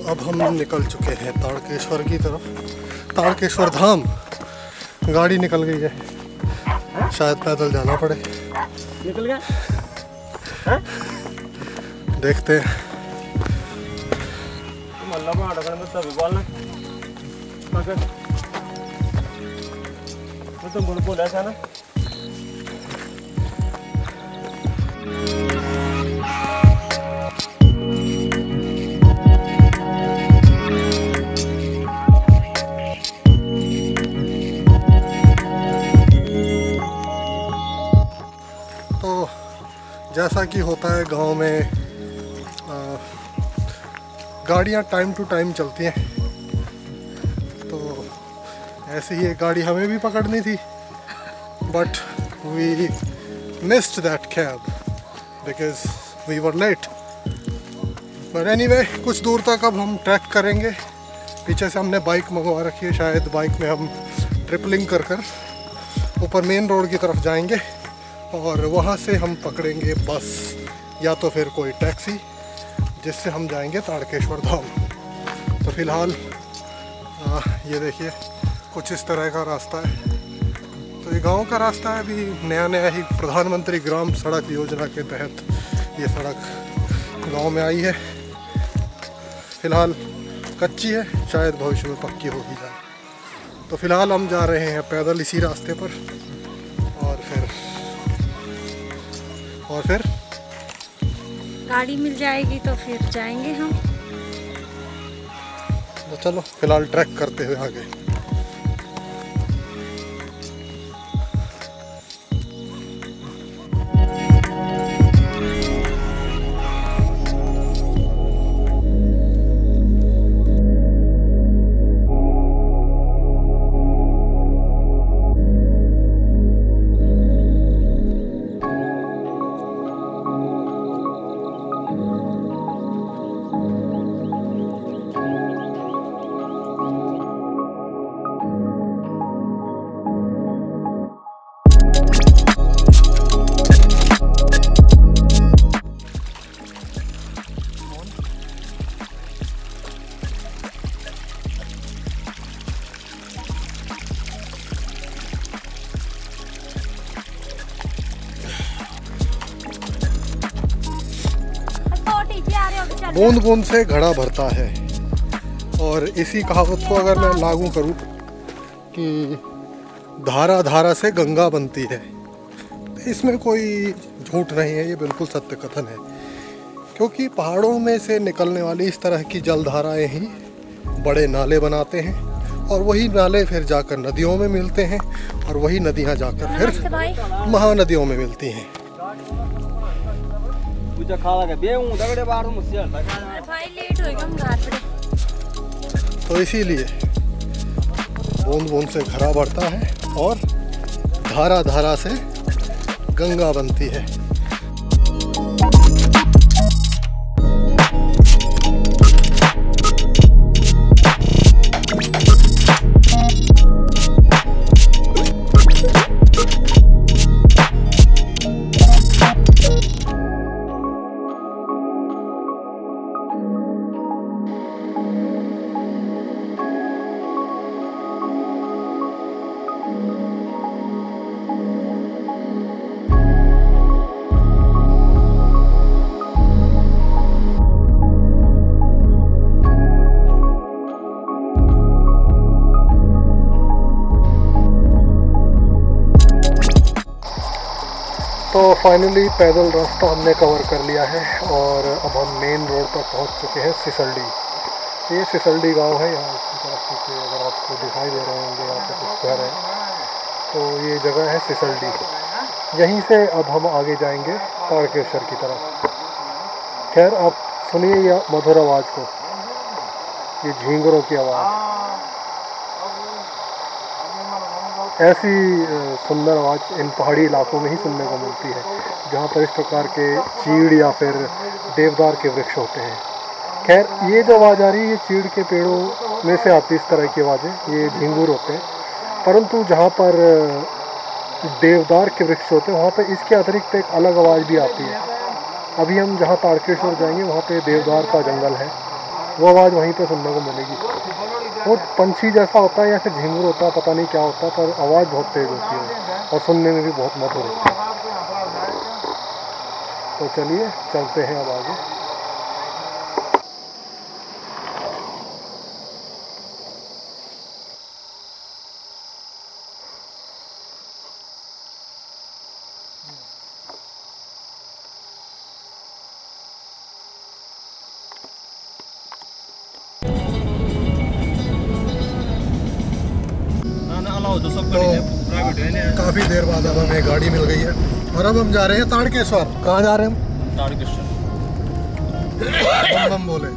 अब हम निकल चुके हैं ताड़केश्वर की तरफ, ताड़केश्वर धाम। गाड़ी निकल गई है, शायद पैदल जाना पड़े। निकल गया? देखते हैं। तुम बोल ऐसा ना। जैसा कि होता है गांव में, गाड़ियां टाइम टू टाइम चलती हैं, तो ऐसे ही एक गाड़ी हमें भी पकड़नी थी, but we missed that cab because we were late. But anyway, कुछ दूर तक अब हम ट्रैक करेंगे। पीछे से हमने बाइक मंगवा रखी है, शायद बाइक में हम ट्रिपलिंग कर कर ऊपर मेन रोड की तरफ जाएंगे और वहाँ से हम पकड़ेंगे बस या तो फिर कोई टैक्सी, जिससे हम जाएंगे ताड़केश्वर धाम। तो फिलहाल ये देखिए कुछ इस तरह का रास्ता है। तो ये गांव का रास्ता है, अभी नया नया ही प्रधानमंत्री ग्राम सड़क योजना के तहत ये सड़क गांव में आई है। फिलहाल कच्ची है, शायद भविष्य में पक्की हो ही जाए। तो फिलहाल हम जा रहे हैं पैदल इसी रास्ते पर, और फिर गाड़ी मिल जाएगी तो फिर जाएंगे हम। तो चलो फिलहाल ट्रैक करते हुए आगे। बूंद बूंद से घड़ा भरता है, और इसी कहावत को अगर मैं लागू करूं कि धारा धारा से गंगा बनती है, तो इसमें कोई झूठ नहीं है, ये बिल्कुल सत्य कथन है। क्योंकि पहाड़ों में से निकलने वाली इस तरह की जलधाराएं ही बड़े नाले बनाते हैं, और वही नाले फिर जाकर नदियों में मिलते हैं, और वही नदियां जाकर फिर महानदियों में मिलती हैं। तो इसीलिए बूंद बूंद से घड़ा बढ़ता है और धारा धारा से गंगा बनती है। तो फाइनली पैदल रास्ता हमने कवर कर लिया है, और अब हम मेन रोड पर पहुंच चुके हैं, सिसलडी। ये सिसलडी गांव है, यहाँ की तरफ से अगर आपको दिखाई दे रहे होंगे यहाँ पे कुछ घर है, तो ये जगह है सिसलडी। यहीं से अब हम आगे जाएंगे ताड़केश्वर की तरफ। खैर, आप सुनिए ये मधुर आवाज़ को, ये झींगरों की आवाज़। ऐसी सुंदर आवाज़ इन पहाड़ी इलाकों में ही सुनने को मिलती है, जहाँ पर इस प्रकार के चीड़ या फिर देवदार के वृक्ष होते हैं। खैर, ये जो आवाज़ आ रही है ये चीड़ के पेड़ों में से आती है, इस तरह की आवाज़ें, ये झींगुर होते हैं। परंतु जहाँ पर देवदार के वृक्ष होते हैं वहाँ पर इसके अतिरिक्त एक अलग आवाज़ भी आती है। अभी हम जहाँ ताड़केश्वर जाएंगे वहाँ पे देवदार का जंगल है, वो आवाज़ वहीं पे सुनने को मिलेगी। वो पंछी जैसा होता है या फिर झींगुर होता है, पता नहीं क्या होता है, पर आवाज़ बहुत तेज़ होती है और सुनने में भी बहुत मधुर होती है। तो चलिए चलते हैं अब आगे। तो काफ़ी देर बाद अब हमें गाड़ी मिल गई है और अब हम जा रहे हैं ताड़केश्वर। कहाँ जा रहे हैं हम? ताड़केश्वर। बम बोले।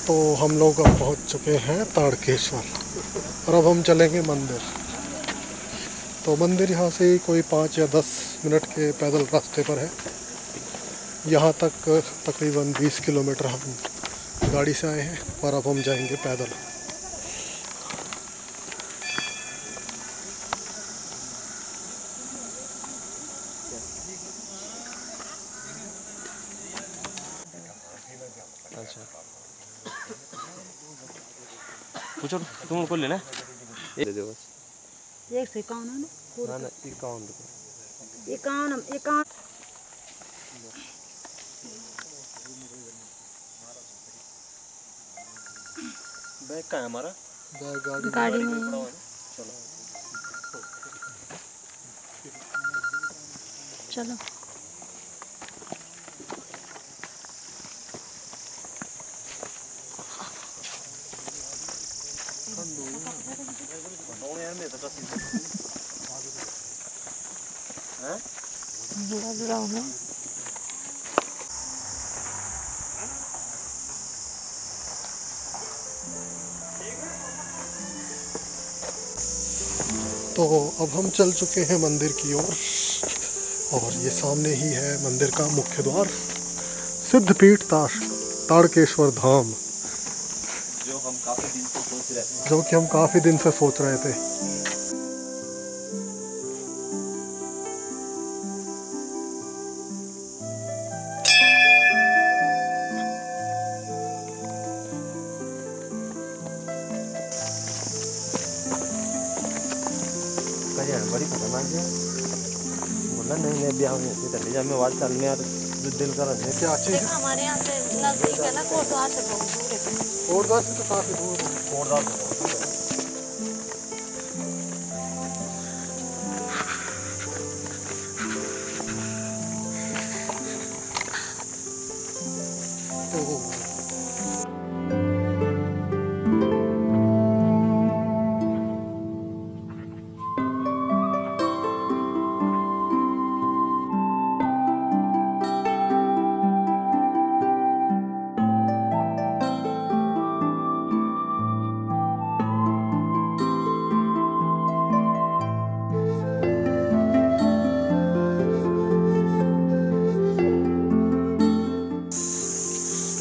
तो हम लोग अब पहुंच चुके हैं ताड़केश्वर और अब हम चलेंगे मंदिर। तो मंदिर यहाँ से कोई 5 या 10 मिनट के पैदल रास्ते पर है। यहाँ तक तकरीबन 20 किलोमीटर हम गाड़ी से आए हैं और अब हम जाएंगे पैदल। पूछो तुम खोल लेना दे दो बस। एक से कौन है ना? ना 51 बैग कहाँ है हमारा? बैग गाड़ी में। चलो लग रहा हूँ। तो अब हम चल चुके हैं मंदिर की ओर और ये सामने ही है मंदिर का मुख्य द्वार, सिद्धपीठ ताड़केश्वर धाम, जो कि हम काफ़ी दिन से सोच रहे थे। बड़ी खतरनाक है बोला नहीं ब्याह में चले जा मैं वाल चलने यार दिल कर रहे हैं क्या चीज़? हमारे यहाँ से नजदीक है ना, कोटद्वार से बहुत दूर है। कोटद्वार से तो काफ़ी दूर है। कोटद्वार से बहुत दूर है।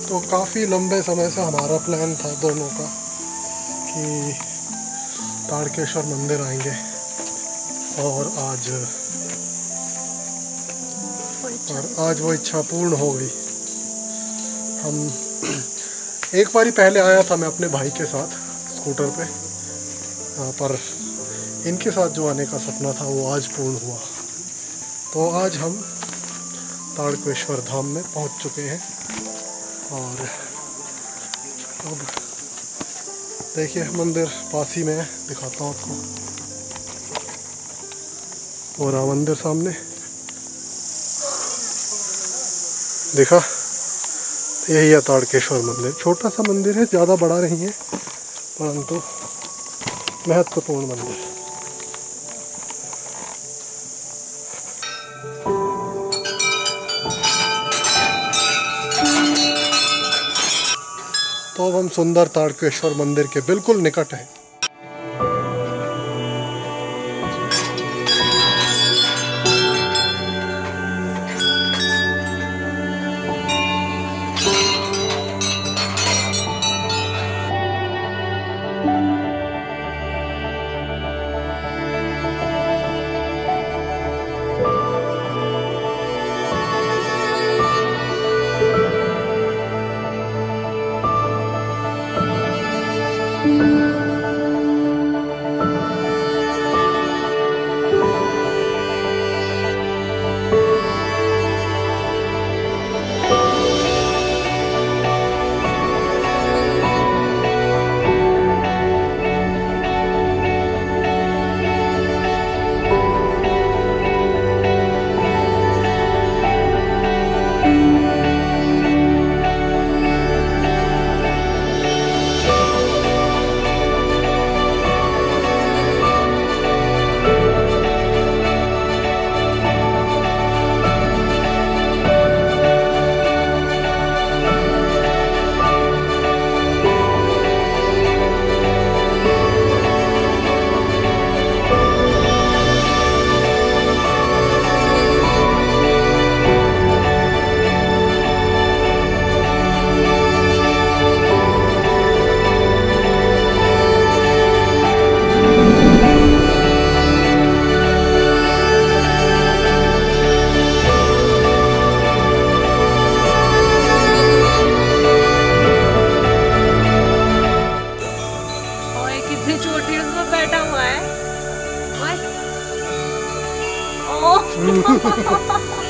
तो काफ़ी लंबे समय से हमारा प्लान था दोनों का कि ताड़केश्वर मंदिर आएंगे, और आज वो इच्छा पूर्ण हो गई। हम एक बारी पहले आया था मैं अपने भाई के साथ स्कूटर पे, पर इनके साथ जो आने का सपना था वो आज पूर्ण हुआ। तो आज हम ताड़केश्वर धाम में पहुंच चुके हैं, और अब देखिए मंदिर पास ही में है, दिखाता हूँ आपको। और मंदिर सामने देखा, यही है ताड़केश्वर मंदिर। छोटा सा मंदिर है, ज़्यादा बड़ा नहीं है, परंतु महत्वपूर्ण मंदिर। तो अब हम सुंदर ताड़केश्वर मंदिर के बिल्कुल निकट हैं।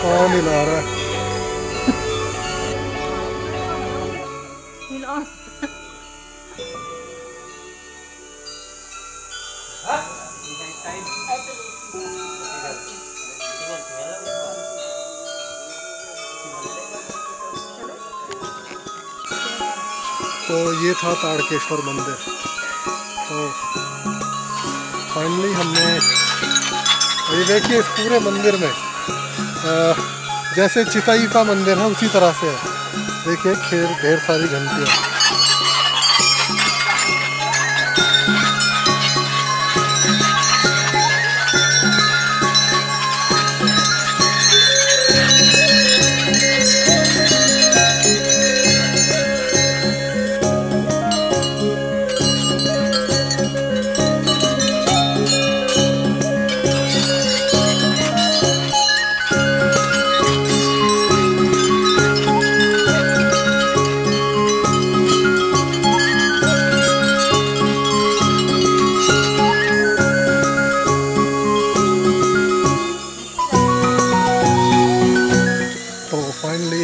कौन हिला रहा है? तो ये था ताड़केश्वर मंदिर। तो फाइनली हमने, ये देखिए इस पूरे मंदिर में जैसे चिताई का मंदिर है उसी तरह से है। देखिए ढेर सारी घंटियाँ।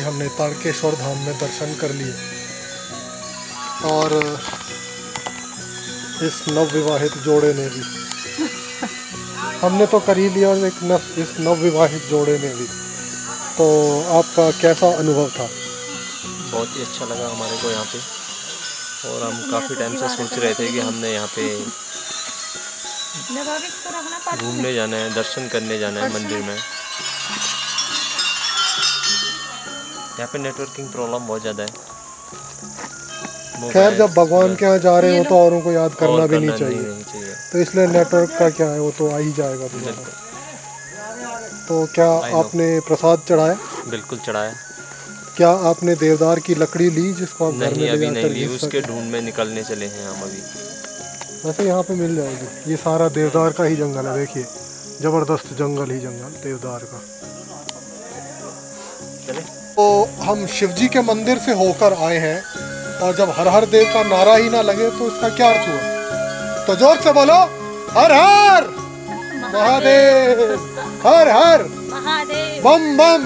हमने ताड़केश्वर धाम में दर्शन कर लिए, और इस नवविवाहित जोड़े ने भी, हमने तो कर ही लिया, और इस नवविवाहित जोड़े ने भी। तो आपका कैसा अनुभव था? बहुत ही अच्छा लगा हमारे को यहाँ पे। और हम काफ़ी टाइम से सोच रहे थे कि हमने यहाँ पे घूमने जाना है, दर्शन करने जाना है मंदिर में। यहाँ पे नेटवर्किंग प्रॉब्लम बहुत ज़्यादा है। खैर जब भगवान के यहाँ जा रहे हो तो औरों को याद करना भी नहीं चाहिए, तो इसलिए नेटवर्क का क्या है, वो तो आ ही जाएगा तुम्हारा। तो क्या आपने प्रसाद चढ़ाया? बिल्कुल चढ़ाया। क्या आपने देवदार की लकड़ी ली जिसको आप घर में नहीं, अभी ले नहीं ली, उसके ढूंढ में निकलने चले हैं हम अभी। वैसे यहाँ पे मिल जाएगी, ये सारा देवदार का ही जंगल है, देखिए जबरदस्त जंगल ही जंगल देवदार का। चले? तो हम शिव जी के मंदिर से होकर आए हैं, और जब हर हर देव का नारा ही ना लगे तो इसका क्या अर्थ हुआ? तो जोर से बोलो, हर हर महादेव, हर हर महादेव, बम बम,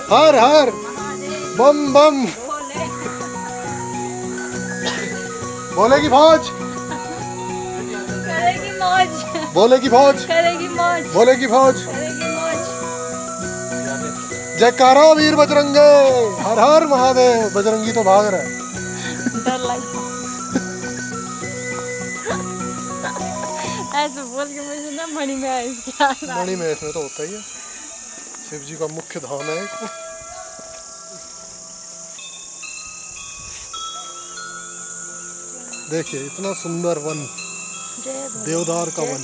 हर हर बम बम। बोलेगी फौज, करेगी मौज, बोलेगी फौज, करेगी मौज, बोलेगी फौज। करेगी मौज। जयकारा वीर बजरंगे, हर हर महादेव। बजरंगी तो भाग रहा है। डर लगता ऐसे बोल के मुझे ना मणि में है इसका। मणि में इसमें तो होता ही है, शिव जी का मुख्य धाम है एक। देखिए इतना सुंदर वन, देवदार का वन।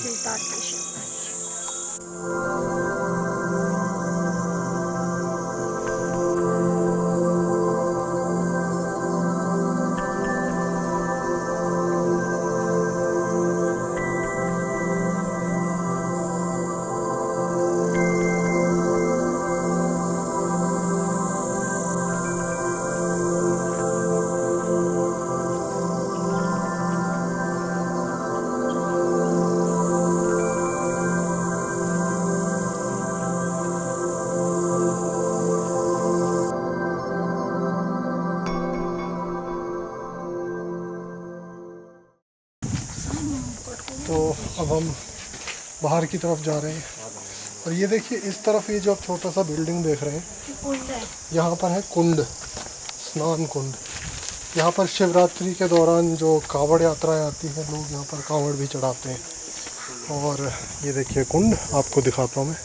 तो अब हम बाहर की तरफ जा रहे हैं, और ये देखिए इस तरफ ये जो आप छोटा सा बिल्डिंग देख रहे हैं, यहाँ पर है कुंड, स्नान कुंड। यहाँ पर शिवरात्रि के दौरान जो कांवड़ यात्राएं आती हैं, लोग यहाँ पर कांवड़ भी चढ़ाते हैं। और ये देखिए कुंड आपको दिखाता हूँ मैं।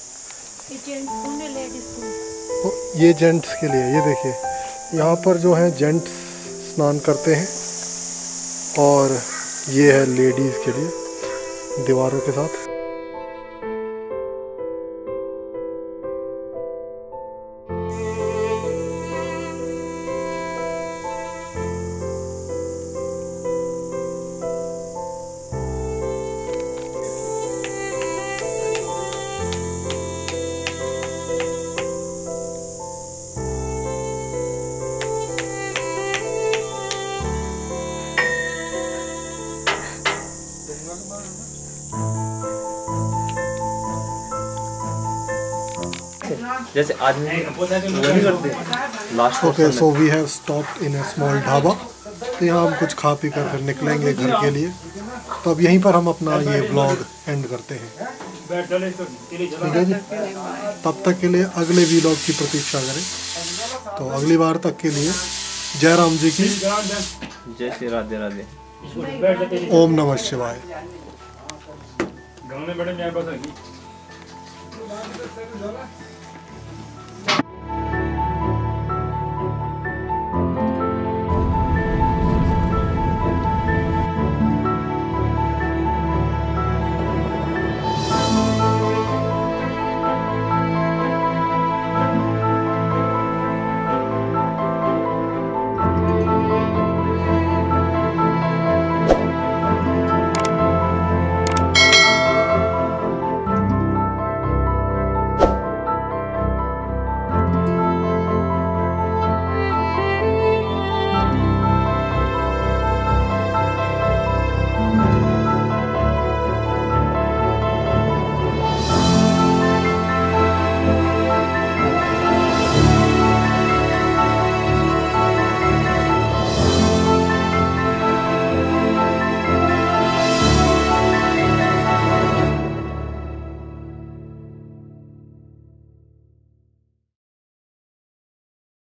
तो ये जेंट्स के लिए, ये देखिए यहाँ पर जो है जेंट्स स्नान करते हैं, और ये है लेडीज़ के लिए दीवारों के साथ। जैसे आदमी वही करते last. Okay, so we have stopped in a small dhaba. तो यहाँ हम कुछ खा पी कर फिर निकलेंगे घर के लिए। तो अब यहीं पर हम अपना ये व्लॉग एंड करते हैं, ठीक है जी। तब तक के लिए अगले व्लॉग की प्रतीक्षा करें। तो अगली बार तक के लिए जय राम जी की जय श्री राधे राधे। ओम नमः शिवाय।